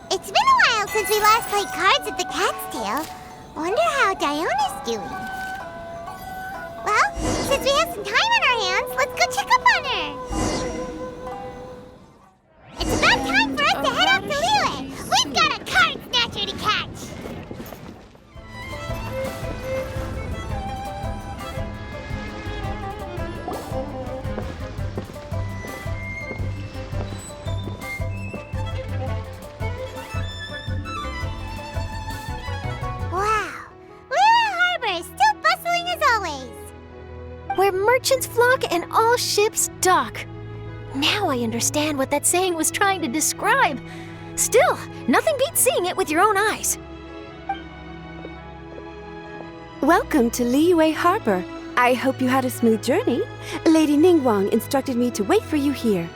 It's been a while since we last played cards at the Cat's Tail. Wonder how Diona's doing. Well, since we have some time on our hands, let's go check up on her. It's about time for us to head off to Liyue. We've got a card snatcher to catch. Where merchants flock and all ships dock. Now I understand what that saying was trying to describe. Still, nothing beats seeing it with your own eyes. Welcome to Liyue Harbor. I hope you had a smooth journey. Lady Ningguang instructed me to wait for you here.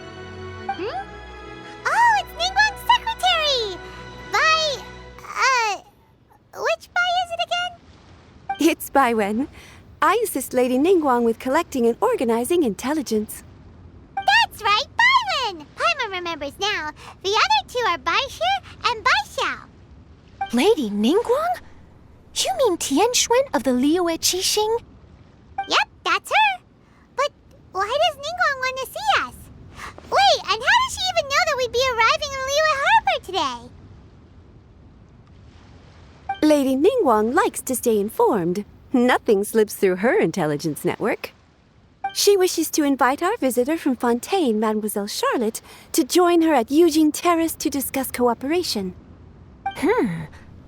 Oh, it's Ningguang's secretary! Which Bai is it again? It's Baiwen. I assist Lady Ningguang with collecting and organizing intelligence. That's right, Baiwen! Paimon remembers now. The other two are Baishir and Baishao. Lady Ningguang? You mean Tianxuan of the Liyue Qixing? Yep, that's her. But why does Ningguang want to see us? Wait, and how does she even know that we'd be arriving in Liyue Harbor today? Lady Ningguang likes to stay informed. Nothing slips through her intelligence network. She wishes to invite our visitor from Fontaine, Mademoiselle Charlotte, to join her at Eugene Terrace to discuss cooperation.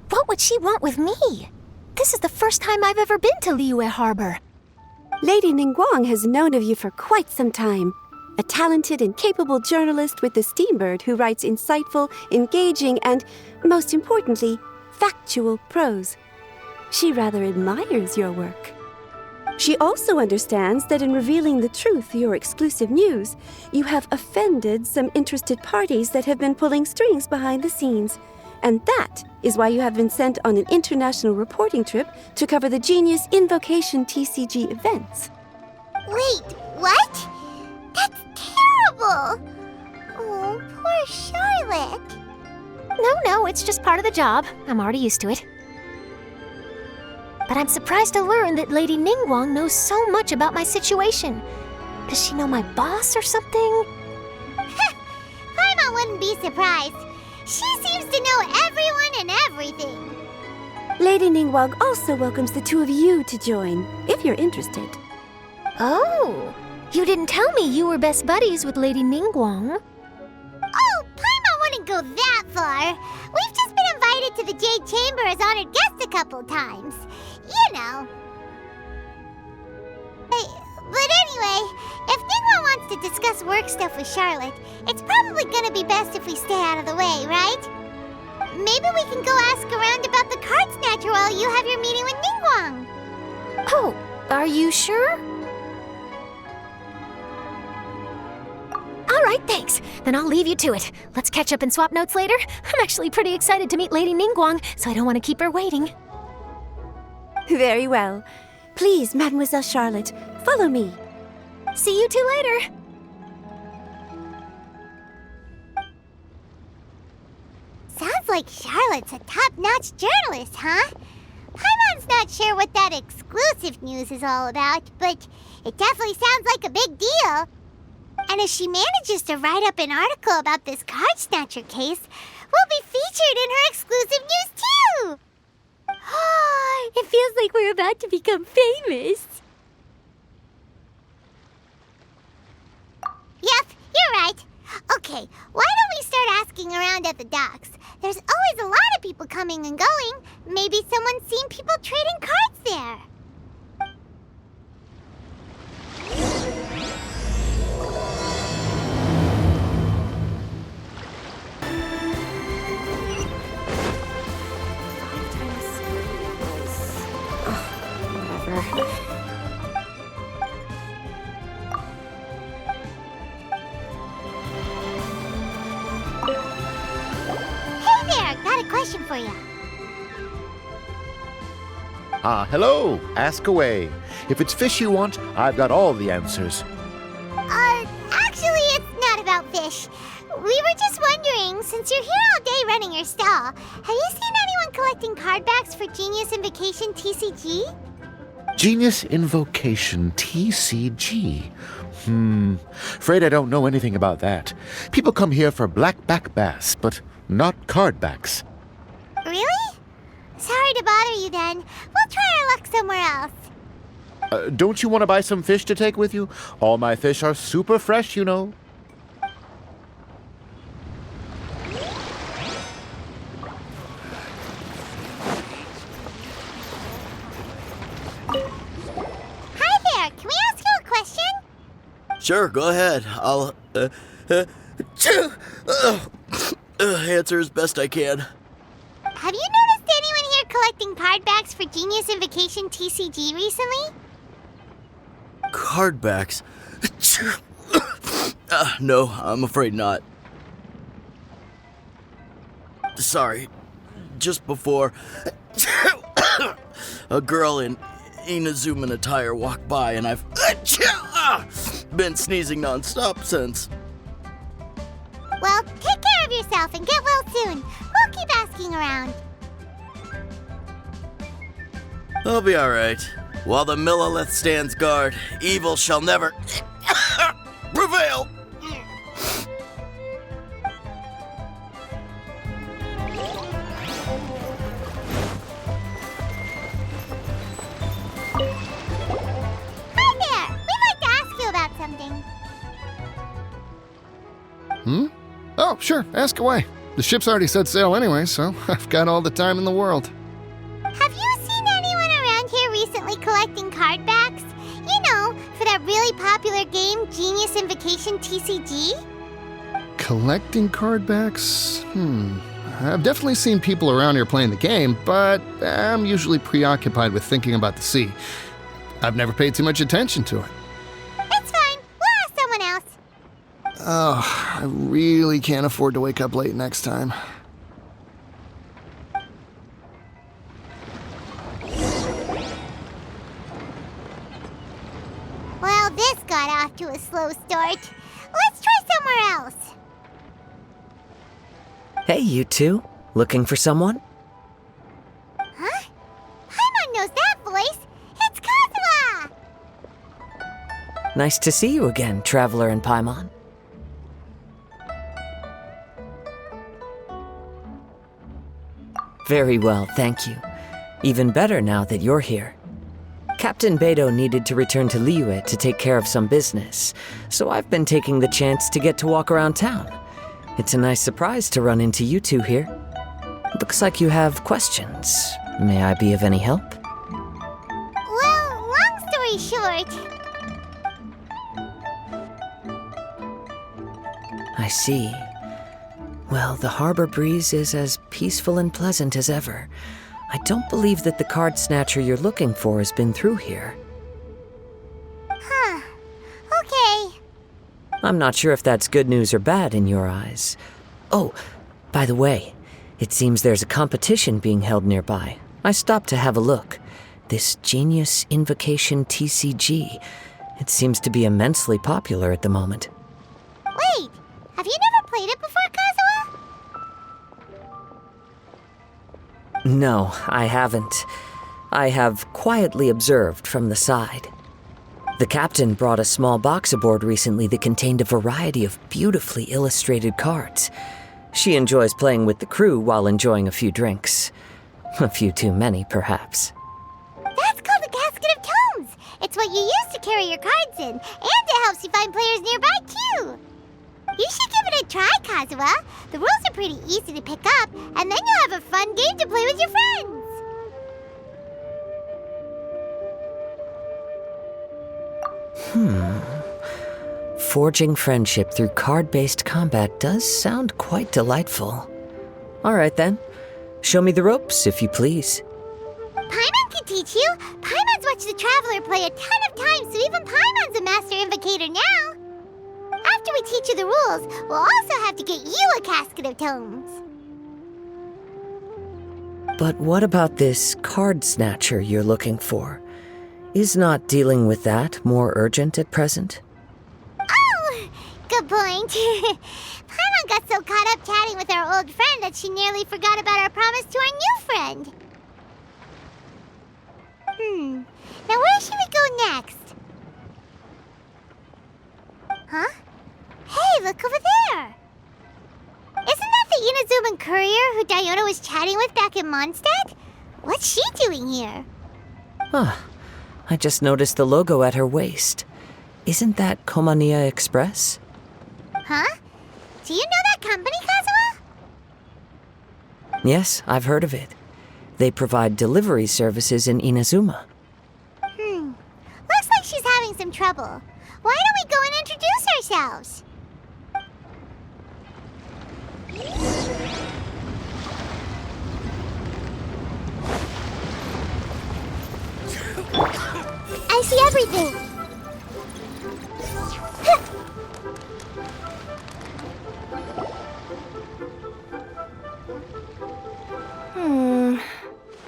What would she want with me? This is the first time I've ever been to Liyue Harbor. Lady Ningguang has known of you for quite some time. A talented and capable journalist with the Steambird who writes insightful, engaging, and, most importantly, factual prose. She rather admires your work. She also understands that in revealing the truth through your exclusive news, you have offended some interested parties that have been pulling strings behind the scenes. And that is why you have been sent on an international reporting trip to cover the Genius Invocation TCG events. Wait, what? That's terrible! Oh, poor Charlotte. No, it's just part of the job. I'm already used to it. But I'm surprised to learn that Lady Ningguang knows so much about my situation. Does she know my boss or something? Paimon wouldn't be surprised. She seems to know everyone and everything. Lady Ningguang also welcomes the two of you to join, if you're interested. Oh, you didn't tell me you were best buddies with Lady Ningguang. Oh, Paimon wouldn't go that far. We've just been invited to the Jade Chamber as honored guests a couple times. You know. But anyway, if Ningguang wants to discuss work stuff with Charlotte, it's probably gonna be best if we stay out of the way, right? Maybe we can go ask around about the card snatcher while you have your meeting with Ningguang. Oh, are you sure? All right, thanks. Then I'll leave you to it. Let's catch up and swap notes later. I'm actually pretty excited to meet Lady Ningguang, so I don't want to keep her waiting. Very well. Please, Mademoiselle Charlotte, follow me. See you two later. Sounds like Charlotte's a top-notch journalist, huh? Paimon's not sure what that exclusive news is all about, but it definitely sounds like a big deal. And if she manages to write up an article about this card snatcher case, we'll be featured in her exclusive news too! It feels like we're about to become famous. Yep, you're right. Okay, why don't we start asking around at the docks? There's always a lot of people coming and going. Maybe someone's seen people trading cards there. Hey there, got a question for you. Hello. Ask away. If it's fish you want, I've got all the answers. Actually, it's not about fish. We were just wondering, since you're here all day running your stall, have you seen anyone collecting card backs for Genius Invocation TCG? Genius Invocation TCG. Afraid I don't know anything about that. People come here for blackback bass, but not card backs. Really? Sorry to bother you then. We'll try our luck somewhere else. Don't you want to buy some fish to take with you? All my fish are super fresh, you know. Hi there, can we ask you a question? Sure, go ahead. I'll answer as best I can. Have you noticed anyone here collecting card backs for Genius Invocation TCG recently? Card backs? No, I'm afraid not. Sorry. Just before, a girl in Inazuman attire walked by, and I've been sneezing nonstop since. Well, take care of yourself and get well soon. We'll keep asking around. I'll be alright. While the Millilith stands guard, evil shall never prevail. Hi there! We'd like to ask you about something. Oh, sure, ask away. The ship's already set sail anyway, so I've got all the time in the world. Have you seen anyone around here recently collecting card backs? You know, for that really popular game, Genius Invocation TCG? Collecting card backs? I've definitely seen people around here playing the game, but I'm usually preoccupied with thinking about the sea. I've never paid too much attention to it. It's fine. We'll ask someone else. Oh, I really can't afford to wake up late next time. Well, this got off to a slow start. Let's try somewhere else. Hey, you two. Looking for someone? Huh? Paimon knows that voice. It's Kazuha! Nice to see you again, Traveler and Paimon. Very well, thank you. Even better now that you're here. Captain Beidou needed to return to Liyue to take care of some business, so I've been taking the chance to get to walk around town. It's a nice surprise to run into you two here. Looks like you have questions. May I be of any help? Well, long story short, I see. Well, the harbor breeze is as peaceful and pleasant as ever. I don't believe that the card snatcher you're looking for has been through here. huh. Okay. I'm not sure if that's good news or bad in your eyes. Oh, by the way, it seems there's a competition being held nearby. I stopped to have a look. This Genius Invocation TCG. It seems to be immensely popular at the moment. Wait, have you never played it before, Kazuha? No, I haven't. I have quietly observed from the side. The captain brought a small box aboard recently that contained a variety of beautifully illustrated cards. She enjoys playing with the crew while enjoying a few drinks. A few too many, perhaps. That's called a casket of tomes. It's what you use to carry your cards in, and it helps you find players nearby, too. You should give it a try, Kazuha. The rules are pretty easy to pick up, and then you'll have a fun game to play with your friends. Forging friendship through card-based combat does sound quite delightful. All right, then. Show me the ropes, if you please. Paimon can teach you. Paimon's watched the Traveler play a ton of times, so even Paimon's a master invocator now. After we teach you the rules, we'll also have to get you a casket of tomes. But what about this card snatcher you're looking for? Is not dealing with that more urgent at present? Oh, good point. Paimon got so caught up chatting with our old friend that she nearly forgot about our promise to our new friend. Now where should we go next? Huh? Hey, look over there! Isn't that the Inazuman courier who Diona was chatting with back in Mondstadt? What's she doing here? Huh. I just noticed the logo at her waist. Isn't that Komania Express? Huh? Do you know that company, Kazuha? Yes, I've heard of it. They provide delivery services in Inazuma. Looks like she's having some trouble. Why don't we go and introduce ourselves? I see everything.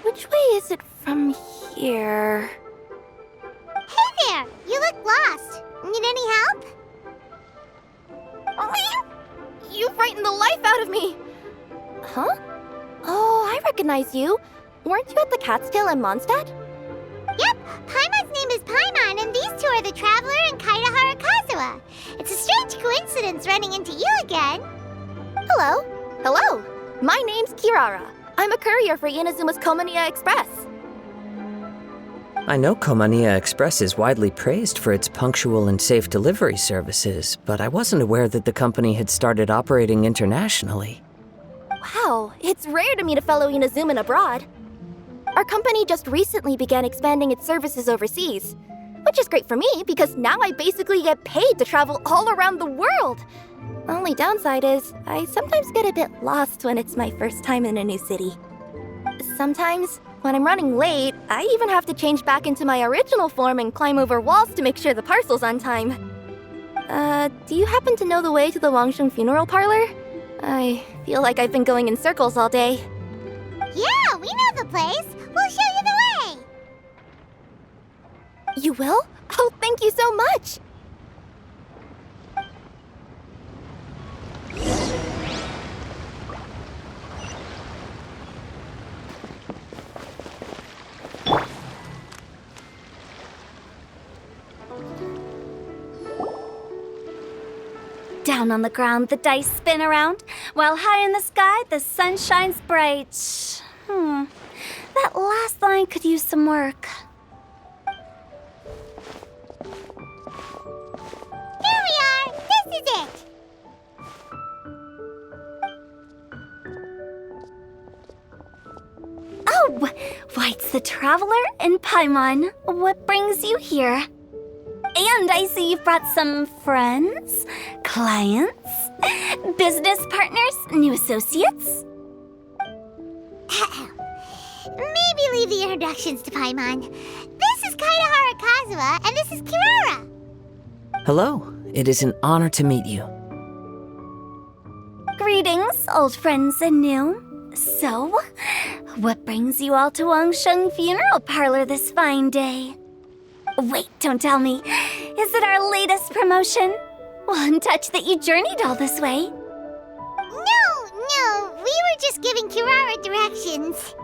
Which way is it from here? Hey there! You look lost. Need any help? You frightened the life out of me! Huh? Oh, I recognize you. Weren't you at the Cat's Tail in Mondstadt? Yep, Paimon's name is Paimon, and these two are the Traveler and Kaitahara Kazuha. It's a strange coincidence running into you again. Hello. Hello. My name's Kirara. I'm a courier for Inazuma's Komania Express. I know Komania Express is widely praised for its punctual and safe delivery services, but I wasn't aware that the company had started operating internationally. Wow, it's rare to meet a fellow Inazuman abroad. Our company just recently began expanding its services overseas, which is great for me because now I basically get paid to travel all around the world. Only downside is I sometimes get a bit lost when it's my first time in a new city. Sometimes, when I'm running late, I even have to change back into my original form and climb over walls to make sure the parcel's on time. Do you happen to know the way to the Wangsheng funeral parlor? I feel like I've been going in circles all day. Yeah, we know the place. We'll show you the way. You will? Oh, thank you so much! Down on the ground, the dice spin around, while high in the sky, the sun shines bright. That last line could use some work. Here we are. This is it. Oh, why, it's the Traveler and Paimon. What brings you here? And I see you've brought some friends, clients, business partners, new associates. Maybe leave the introductions to Paimon. This is Kaitahara Kazuha, and this is Kirara. Hello, it is an honor to meet you. Greetings, old friends and new. So, what brings you all to Wangsheng Funeral Parlor this fine day? Wait, don't tell me. Is it our latest promotion? Well, I'm touched that you journeyed all this way. No, we were just giving Kirara directions.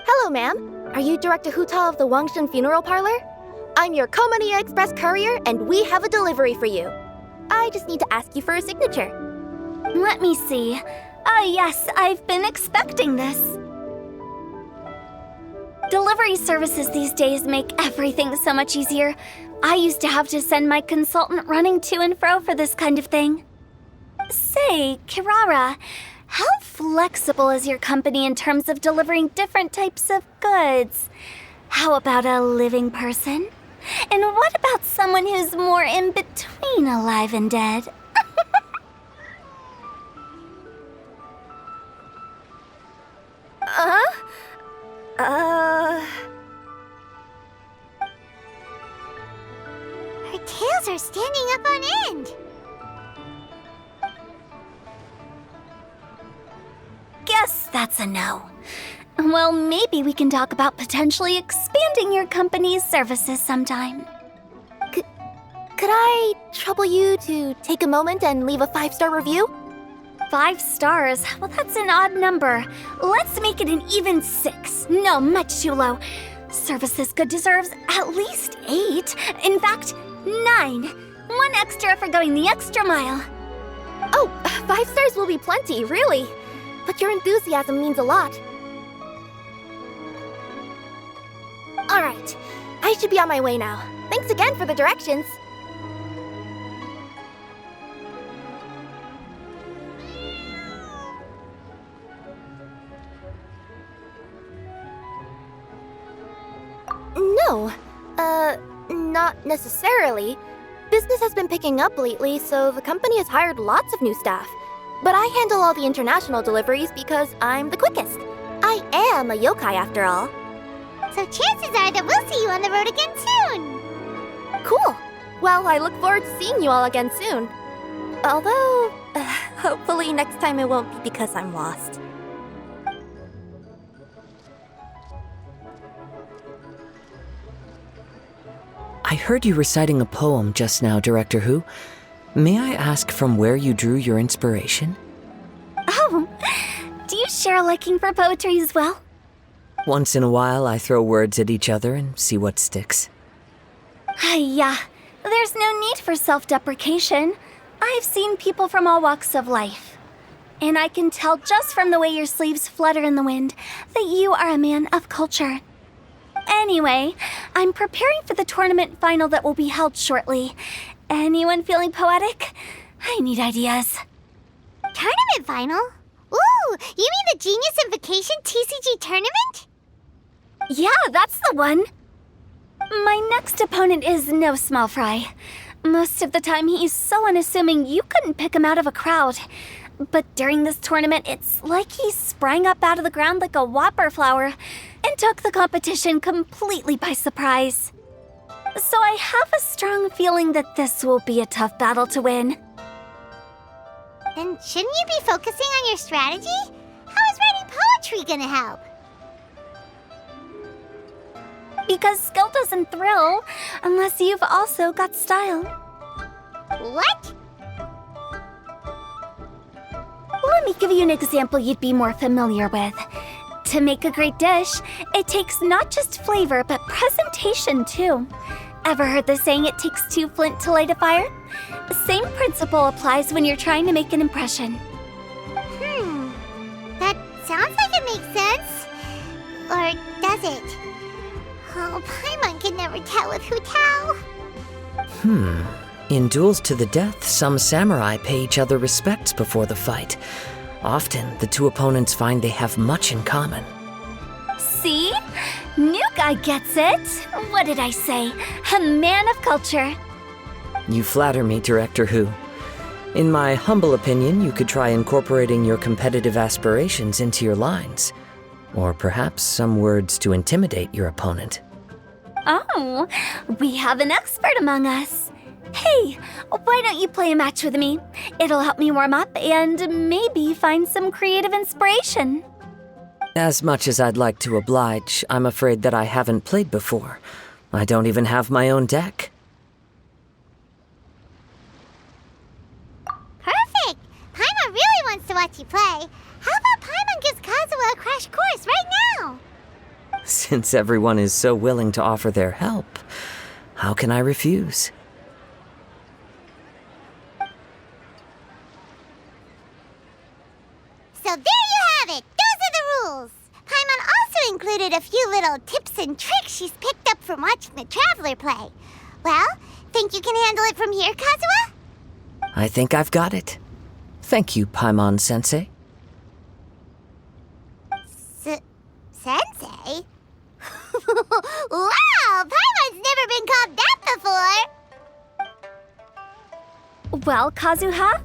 Hello, ma'am. Are you Director Huta of the Wangsheng Funeral Parlor? I'm your Komania Express courier, and we have a delivery for you. I just need to ask you for a signature. Let me see. Ah, yes, I've been expecting this. Delivery services these days make everything so much easier. I used to have to send my consultant running to and fro for this kind of thing. Say, Kirara, how flexible is your company in terms of delivering different types of goods? How about a living person? And what about someone who's more in between alive and dead? Her tails are standing up on end. Guess that's a no. Well, maybe we can talk about potentially expanding your company's services sometime. could I trouble you to take a moment and leave a 5-star review? 5 stars? Well, that's an odd number. Let's make it an even 6. No, much too low. Service this good deserves at least 8. In fact, 9. 1 extra for going the extra mile. Oh, 5 stars will be plenty, really. But your enthusiasm means a lot. Alright, I should be on my way now. Thanks again for the directions. No, not necessarily. Business has been picking up lately, so the company has hired lots of new staff. But I handle all the international deliveries because I'm the quickest. I am a yokai after all. So chances are that we'll see you on the road again soon. Cool. Well, I look forward to seeing you all again soon. Although, hopefully next time it won't be because I'm lost. I heard you reciting a poem just now, Director Who. May I ask from where you drew your inspiration? Oh, do you share a liking for poetry as well? Once in a while, I throw words at each other and see what sticks. Yeah, there's no need for self-deprecation. I've seen people from all walks of life. And I can tell just from the way your sleeves flutter in the wind that you are a man of culture. Anyway, I'm preparing for the tournament final that will be held shortly. Anyone feeling poetic? I need ideas. Tournament final? Ooh, you mean the Genius Invocation TCG tournament? Yeah, that's the one. My next opponent is no small fry. Most of the time he's so unassuming you couldn't pick him out of a crowd. But during this tournament, it's like he sprang up out of the ground like a whopper flower and took the competition completely by surprise. So I have a strong feeling that this will be a tough battle to win. Then shouldn't you be focusing on your strategy? How is writing poetry gonna help? Because skill doesn't thrill unless you've also got style. What? Let me give you an example you'd be more familiar with. To make a great dish, it takes not just flavor, but presentation too. Ever heard the saying, it takes 2 flint to light a fire? The same principle applies when you're trying to make an impression. That sounds like it makes sense. Or does it? Oh, Paimon can never tell with Hu Tao. In duels to the death, some samurai pay each other respects before the fight. Often, the two opponents find they have much in common. See? New guy gets it. What did I say? A man of culture. You flatter me, Director Who. In my humble opinion, you could try incorporating your competitive aspirations into your lines. Or perhaps some words to intimidate your opponent. Oh, we have an expert among us. Hey, why don't you play a match with me? It'll help me warm up and maybe find some creative inspiration. As much as I'd like to oblige, I'm afraid that I haven't played before. I don't even have my own deck. Perfect! Paimon really wants to watch you play. How about Paimon gives Kazuha a crash course right now? Since everyone is so willing to offer their help, how can I refuse? So there you have it! Those are the rules! Paimon also included a few little tips and tricks she's picked up from watching the Traveler play. Well, think you can handle it from here, Kazuha? I think I've got it. Thank you, Paimon-sensei. Sensei? Wow! Paimon's never been called that before! Well, Kazuha,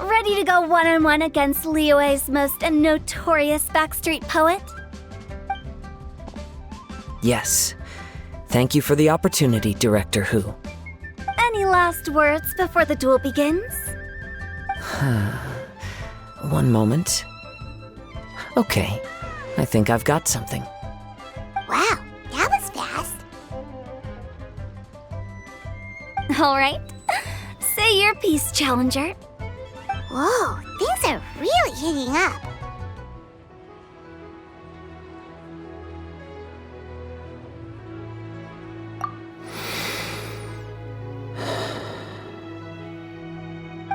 ready to go one-on-one against Liyue's most notorious backstreet poet? Yes. Thank you for the opportunity, Director Who. Any last words before the duel begins? One moment. Okay, I think I've got something. Wow, that was fast. All right. Say your piece, Challenger. Whoa, things are really heating up.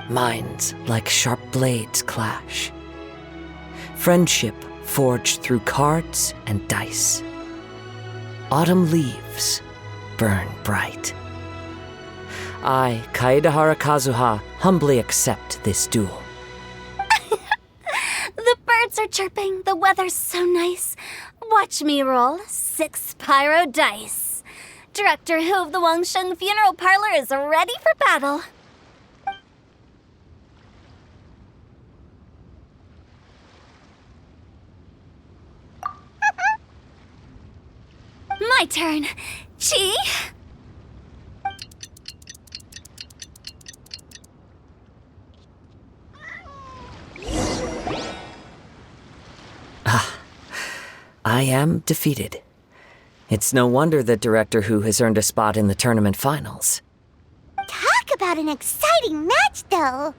Minds like sharp blades clash. Friendship forged through cards and dice. Autumn leaves burn bright. I, Kaedahara Kazuha, humbly accept this duel. The birds are chirping, the weather's so nice. Watch me roll 6 pyro dice. Director Hu of the Wangsheng Funeral Parlor is ready for battle. My turn. Chi? I am defeated. It's no wonder that Director Hu has earned a spot in the tournament finals. Talk about an exciting match, though.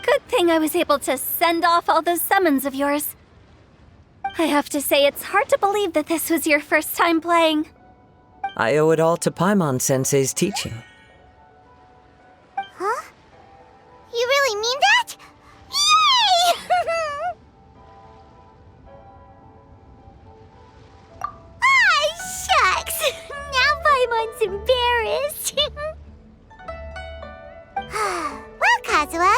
Good thing I was able to send off all those summons of yours. I have to say, it's hard to believe that this was your first time playing. I owe it all to Paimon-sensei's teaching. Huh? You really mean that? Yay! Ah, shucks! Now Paimon's embarrassed. Well, Kazuha,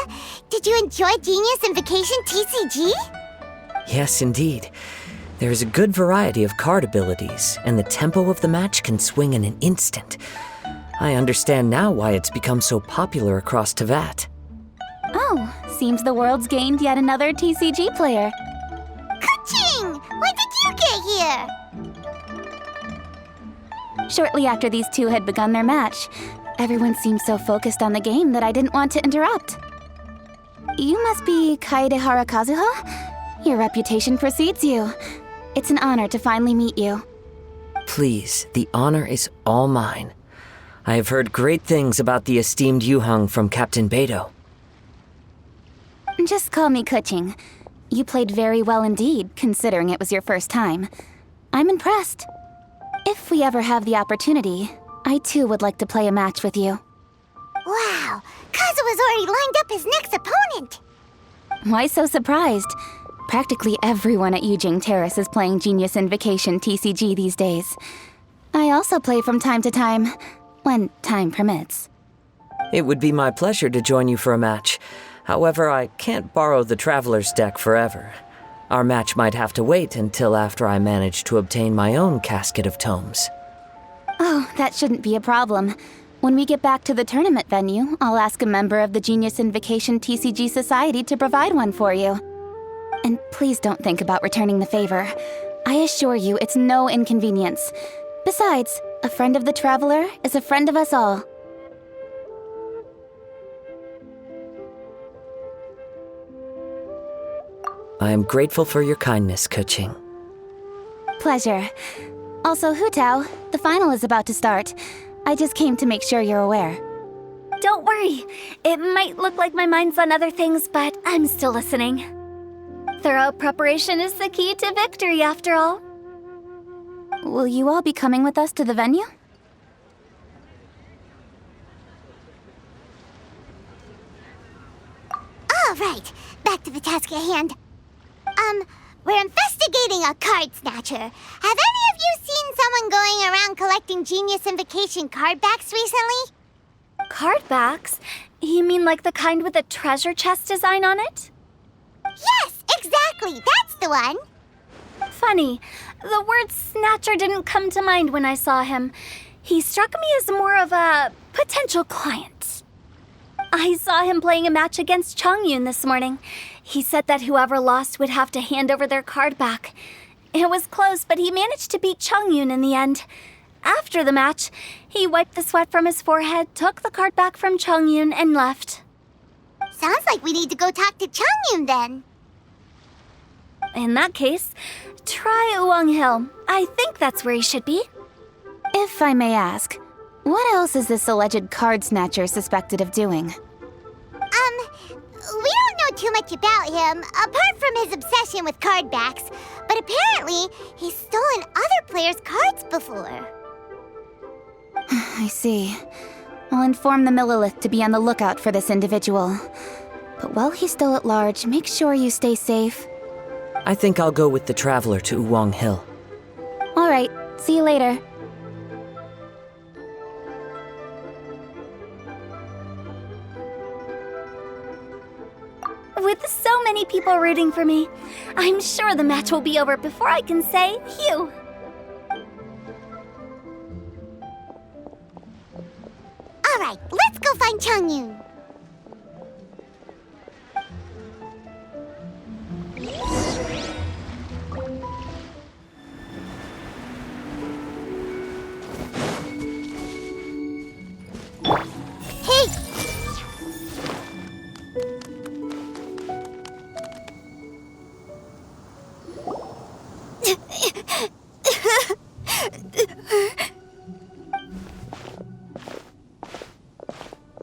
did you enjoy Genius Invocation TCG? Yes, indeed. There is a good variety of card abilities, and the tempo of the match can swing in an instant. I understand now why it's become so popular across Teyvat. Oh, seems the world's gained yet another TCG player. Kuching! When did you get here? Shortly after these two had begun their match, everyone seemed so focused on the game that I didn't want to interrupt. You must be Kaedahara Kazuha? Your reputation precedes you. It's an honor to finally meet you. Please, the honor is all mine. I have heard great things about the esteemed Yuheng from Captain Beidou. Just call me Kuching. You played very well indeed, considering it was your first time. I'm impressed. If we ever have the opportunity, I too would like to play a match with you. Wow, Kazuha's already lined up his next opponent. Why so surprised? Practically everyone at Yujing Terrace is playing Genius Invocation TCG these days. I also play from time to time, when time permits. It would be my pleasure to join you for a match. However, I can't borrow the Traveler's deck forever. Our match might have to wait until after I manage to obtain my own casket of tomes. Oh, that shouldn't be a problem. When we get back to the tournament venue, I'll ask a member of the Genius Invocation TCG Society to provide one for you. And please don't think about returning the favor. I assure you it's no inconvenience. Besides, a friend of the Traveler is a friend of us all. I am grateful for your kindness, Kuching. Pleasure. Also, Hutao, the final is about to start. I just came to make sure you're aware. Don't worry. It might look like my mind's on other things, but I'm still listening. Thorough preparation is the key to victory, after all. Will you all be coming with us to the venue? All right, back to the task at hand. We're investigating a card snatcher. Have any of you seen someone going around collecting Genius Invocation card backs recently? Card backs? You mean like the kind with a treasure chest design on it? Yes, exactly, that's the one. Funny, the word snatcher didn't come to mind when I saw him. He struck me as more of a potential client. I saw him playing a match against Chongyun this morning. He said that whoever lost would have to hand over their card back. It was close, but he managed to beat Chongyun in the end. After the match, he wiped the sweat from his forehead, took the card back from Chongyun, and left. Sounds like we need to go talk to Chongyun then. In that case, try Uwang Hill. I think that's where he should be. If I may ask, What else is this alleged card snatcher suspected of doing? We don't know too much about him, apart from his obsession with card backs, but apparently he's stolen other players' cards before. I see. I'll inform the Millilith to be on the lookout for this individual. But while he's still at large, make sure you stay safe. I think I'll go with the Traveler to Uwang Hill. All right, see you later. With so many people rooting for me, I'm sure the match will be over before I can say phew. All right, let's go find Changyun. Hey!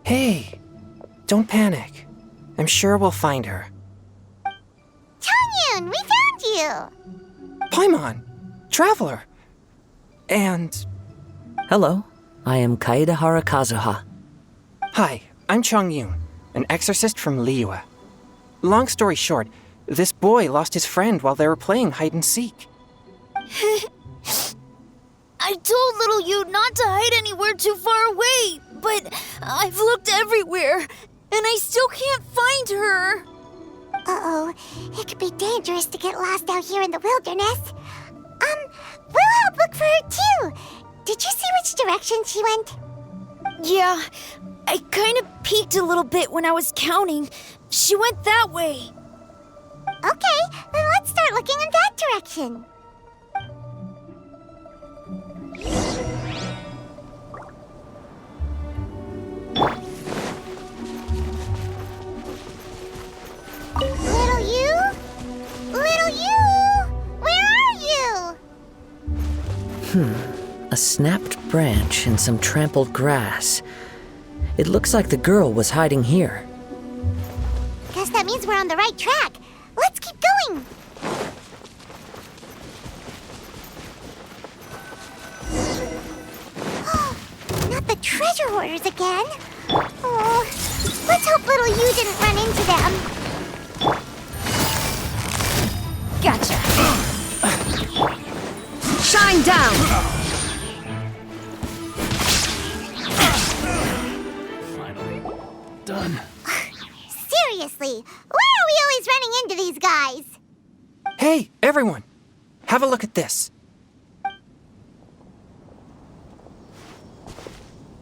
Hey, don't panic. I'm sure we'll find her. Changyun, we found you! Paimon, Traveler, and... Hello, I am Kaedahara Kazuha. Hi, I'm Changyun, an exorcist from Liyue. Long story short, this boy lost his friend while they were playing hide-and-seek. I told little Yu not to hide anywhere too far away, but I've looked everywhere, and I still can't find her. Uh-oh, it could be dangerous to get lost out here in the wilderness. We'll help look for her too. Did you see which direction she went? Yeah, I kind of peeked a little bit when I was counting. She went that way. Okay, then let's start looking in that direction. Little you? Little you? Where are you? A snapped branch and some trampled grass. It looks like the girl was hiding here. Guess that means we're on the right track. Let's keep going. Not the treasure hoarders again. Oh, let's hope little you didn't run into them. Gotcha. Shine down! Done. Seriously, why are we always running into these guys? Hey, everyone! Have a look at this.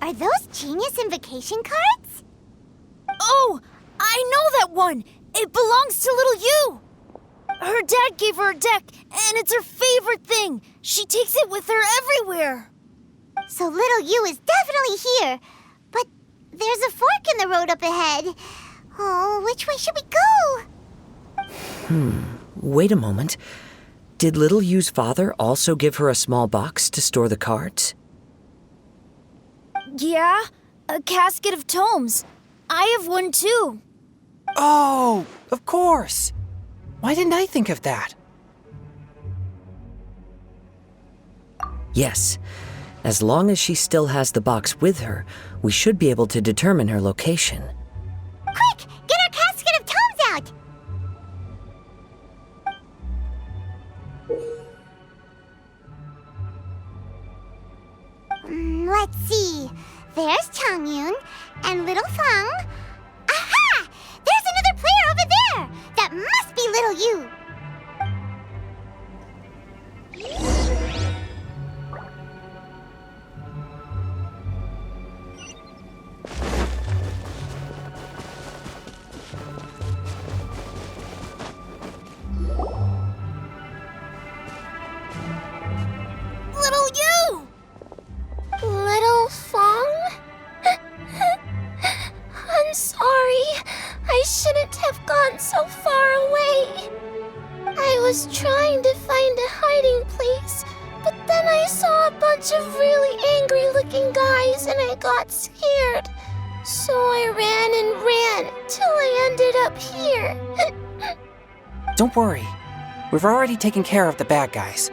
Are those Genius Invocation cards? Oh, I know that one. It belongs to little Yu. Her dad gave her a deck, and it's her favorite thing. She takes it with her everywhere. So little you is definitely here. But there's a fork in the road up ahead. Oh, which way should we go? Wait a moment. Did Little Yu's father also give her a small box to store the cards? Yeah, a casket of tomes. I have one too. Oh, of course. Why didn't I think of that? Yes. As long as she still has the box with her, we should be able to determine her location. Quick, get our casket of tomes out! Let's see. There's Changyun and Little Feng. Aha! There's another player over there! That must be Little Yu. Little Yu! Little Feng? I'm sorry. I shouldn't have gone so far away. I was trying to find a hiding place, but then then I saw a bunch of really angry-looking guys and I got scared. So I ran and ran till I ended up here. Don't worry. We've already taken care of the bad guys.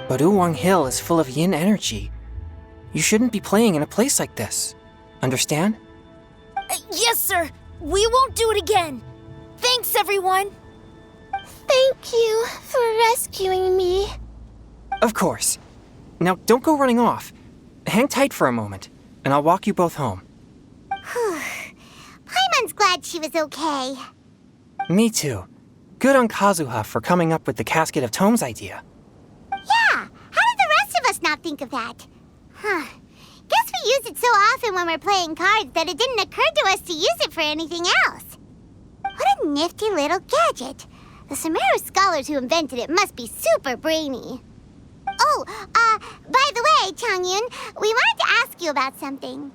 But Uwang Hill is full of yin energy. You shouldn't be playing in a place like this. Understand? Yes, sir. We won't do it again. Thanks, everyone. Thank you for rescuing me. Of course. Now, don't go running off. Hang tight for a moment, and I'll walk you both home. Paimon's glad she was okay. Me too. Good on Kazuha for coming up with the Casket of Tomes idea. Yeah, how did the rest of us not think of that? Guess we use it so often when we're playing cards that it didn't occur to us to use it for anything else. What a nifty little gadget. The Sumeru scholars who invented it must be super brainy. Oh, by the way, Changyun, we wanted to ask you about something.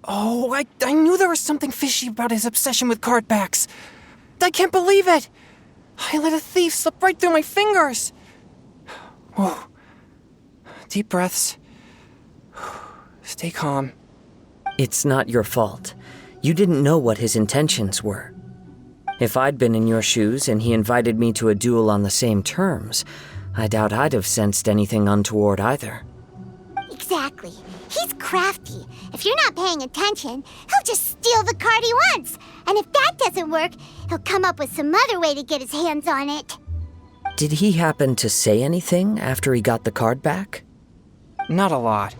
Oh, I knew there was something fishy about his obsession with card backs. I can't believe it! I let a thief slip right through my fingers! Whoa. Deep breaths. Stay calm. It's not your fault. You didn't know what his intentions were. If I'd been in your shoes and he invited me to a duel on the same terms, I doubt I'd have sensed anything untoward either. Exactly. He's crafty. If you're not paying attention, he'll just steal the card he wants. And if that doesn't work, he'll come up with some other way to get his hands on it. Did he happen to say anything after he got the card back? Not a lot.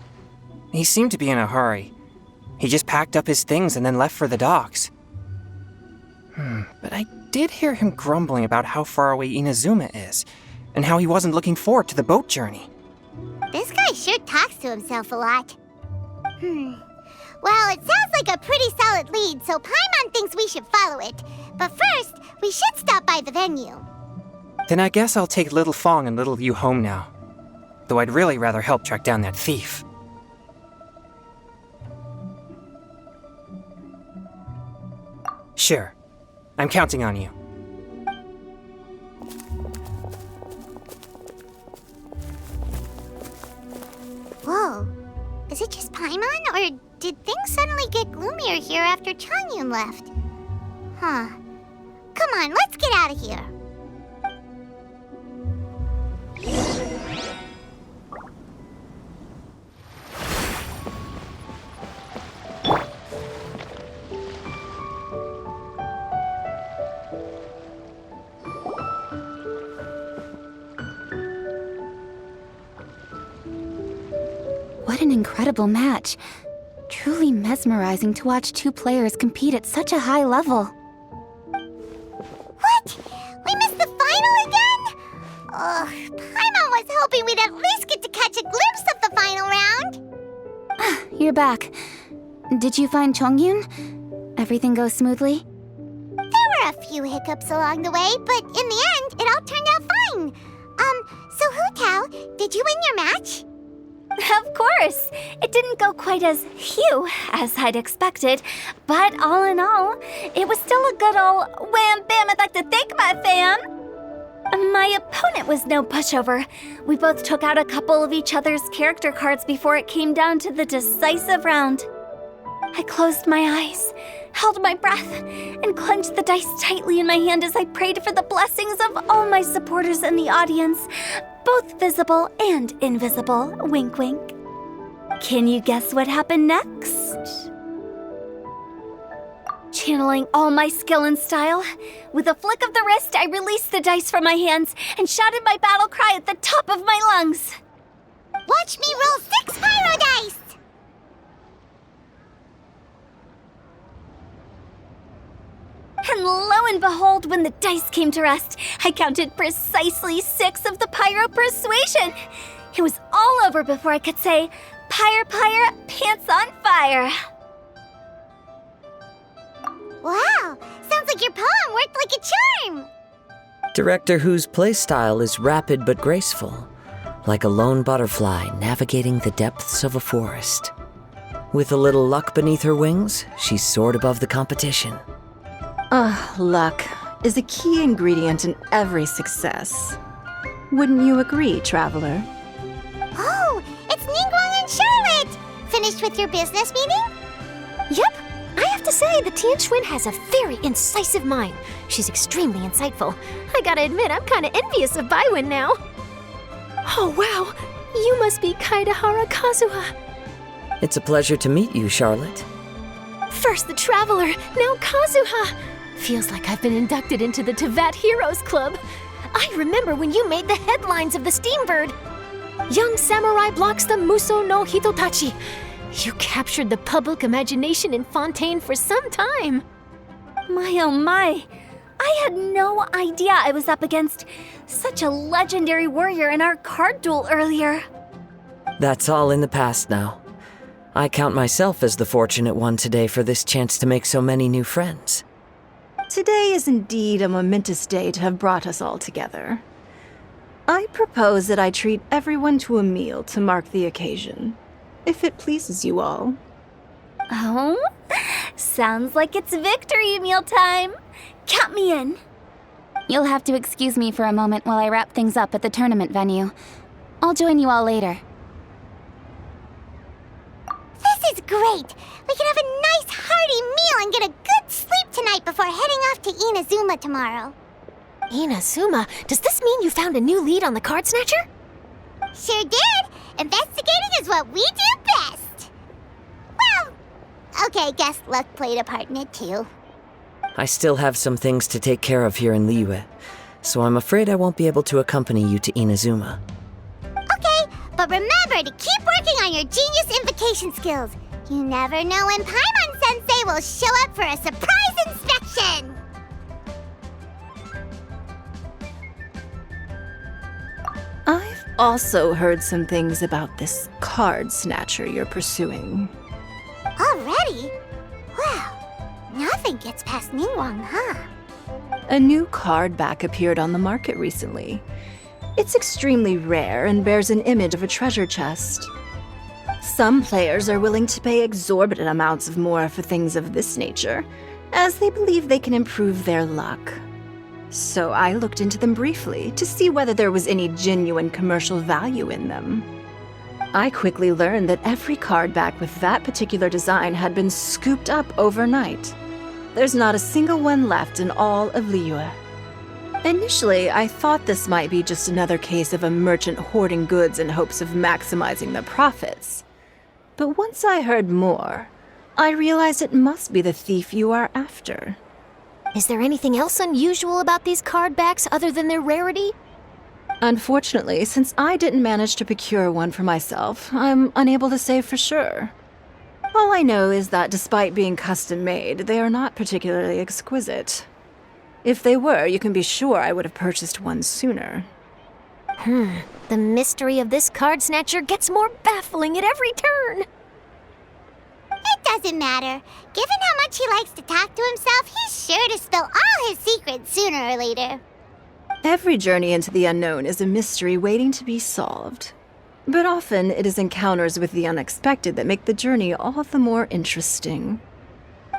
He seemed to be in a hurry. He just packed up his things and then left for the docks. But I did hear him grumbling about how far away Inazuma is, and how he wasn't looking forward to the boat journey. This guy sure talks to himself a lot. Well, it sounds like a pretty solid lead, so Paimon thinks we should follow it. But first, we should stop by the venue. Then I guess I'll take Little Fong and Little Yu home now. Though I'd really rather help track down that thief. Sure. I'm counting on you. Whoa. Is it just Paimon, or did things suddenly get gloomier here after Changyun left? Come on, let's get out of here. What an incredible match. Truly mesmerizing to watch two players compete at such a high level. What? We missed the final again? Paimon was hoping we'd at least get to catch a glimpse of the final round. You're back. Did you find Chongyun? Everything go smoothly? There were a few hiccups along the way, but in the end, it all turned out fine. So Hu Tao, did you win your match? Of course! It didn't go quite as Hugh as I'd expected, but all in all, it was still a good old wham bam I'd like to thank my fam! My opponent was no pushover. We both took out a couple of each other's character cards before it came down to the decisive round. I closed my eyes, held my breath, and clenched the dice tightly in my hand as I prayed for the blessings of all my supporters in the audience, both visible and invisible, wink wink. Can you guess what happened next? Channeling all my skill and style, with a flick of the wrist, I released the dice from my hands and shouted my battle cry at the top of my lungs. Watch me roll 6 pyro dice! And lo and behold, when the dice came to rest, I counted precisely 6 of the pyro persuasion. It was all over before I could say, "Pyre, pyre, pants on fire." Wow, sounds like your poem worked like a charm. Director Who's playstyle is rapid but graceful, like a lone butterfly navigating the depths of a forest. With a little luck beneath her wings, she soared above the competition. Ugh, luck. is a key ingredient in every success. Wouldn't you agree, Traveler? Oh, it's Ningguang and Charlotte! Finished with your business meeting? Yep. I have to say, the Tianquan has a very incisive mind. She's extremely insightful. I gotta admit, I'm kinda envious of Baiwen now. Oh, wow. You must be Kaidahara Kazuha. It's a pleasure to meet you, Charlotte. First the Traveler, now Kazuha. Feels like I've been inducted into the Tevat Heroes Club. I remember when you made the headlines of the Steambird. Young samurai blocks the Muso no Hitotachi. You captured the public imagination in Fontaine for some time. My oh my. I had no idea I was up against such a legendary warrior in our card duel earlier. That's all in the past now. I count myself as the fortunate one today for this chance to make so many new friends. Today is indeed a momentous day to have brought us all together. I propose that I treat everyone to a meal to mark the occasion, if it pleases you all. Oh? Sounds like it's victory meal time. Count me in. You'll have to excuse me for a moment while I wrap things up at the tournament venue. I'll join you all later. This is great! We can have a nice hearty meal and get a good sleep tonight before heading off to Inazuma tomorrow. Inazuma? Does this mean you found a new lead on the Card Snatcher? Sure did! Investigating is what we do best! Well, okay, guess luck played a part in it too. I still have some things to take care of here in Liyue, so I'm afraid I won't be able to accompany you to Inazuma. Okay, but remember to keep working on your genius invocation skills. You never know when Paimon-sensei will show up for a surprise inspection! I've also heard some things about this card snatcher you're pursuing. Already? Wow, nothing gets past Ningguang, huh? A new card back appeared on the market recently. It's extremely rare and bears an image of a treasure chest. Some players are willing to pay exorbitant amounts of more for things of this nature, as they believe they can improve their luck. So I looked into them briefly to see whether there was any genuine commercial value in them. I quickly learned that every card back with that particular design had been scooped up overnight. There's not a single one left in all of Liyue. Initially, I thought this might be just another case of a merchant hoarding goods in hopes of maximizing the profits. But once I heard more, I realized it must be the thief you are after. Is there anything else unusual about these card backs other than their rarity? Unfortunately, since I didn't manage to procure one for myself, I'm unable to say for sure. All I know is that despite being custom-made, they are not particularly exquisite. If they were, you can be sure I would have purchased one sooner. The mystery of this card snatcher gets more baffling at every turn. It doesn't matter. Given how much he likes to talk to himself, he's sure to spill all his secrets sooner or later. Every journey into the unknown is a mystery waiting to be solved. But often it is encounters with the unexpected that make the journey all the more interesting.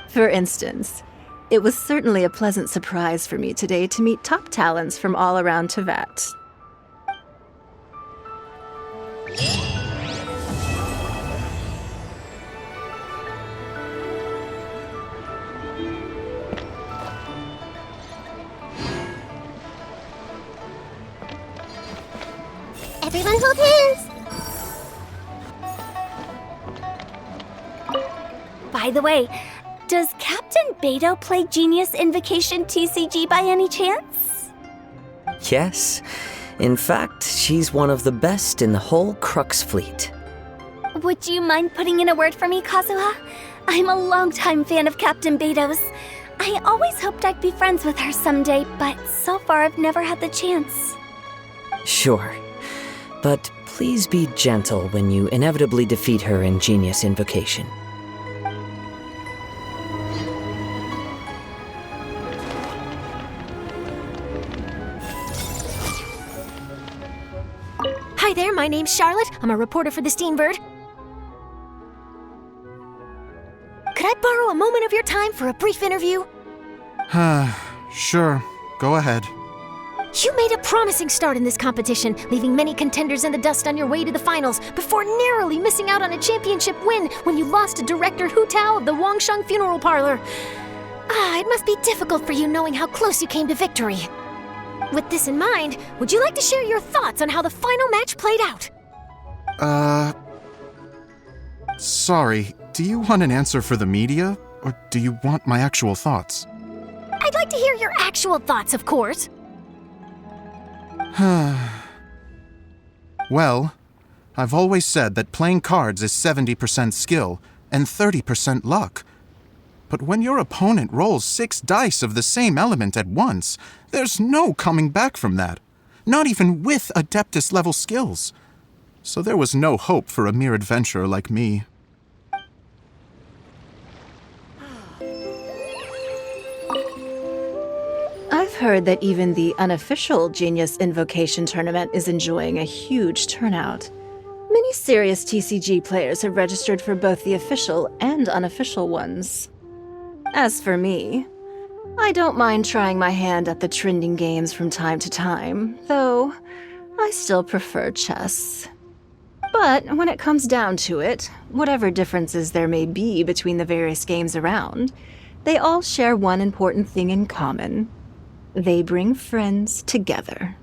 For instance, it was certainly a pleasant surprise for me today to meet top talents from all around Tevat. Everyone hold hands! By the way, does Captain Beto play Genius Invocation TCG by any chance? Yes. In fact, she's one of the best in the whole Crux fleet. Would you mind putting in a word for me, Kazuha? I'm a longtime fan of Captain Beto's. I always hoped I'd be friends with her someday, but so far I've never had the chance. Sure. But please be gentle when you inevitably defeat her in Genius Invocation. Hi there, my name's Charlotte. I'm a reporter for the Steambird. Could I borrow a moment of your time for a brief interview? Sure. go ahead. You made a promising start in this competition, leaving many contenders in the dust on your way to the finals before narrowly missing out on a championship win when you lost to Director Hu Tao of the Wangsheng Funeral Parlor. It must be difficult for you knowing how close you came to victory. With this in mind, would you like to share your thoughts on how the final match played out? Sorry, do you want an answer for the media, or do you want my actual thoughts? I'd like to hear your actual thoughts, of course. Well, I've always said that playing cards is 70% skill and 30% luck. But when your opponent rolls 6 dice of the same element at once, there's no coming back from that. Not even with Adeptus-level skills. So there was no hope for a mere adventurer like me. I've heard that even the unofficial Genius Invocation Tournament is enjoying a huge turnout. Many serious TCG players have registered for both the official and unofficial ones. As for me, I don't mind trying my hand at the trending games from time to time, though I still prefer chess. But when it comes down to it, whatever differences there may be between the various games around, they all share one important thing in common. They bring friends together.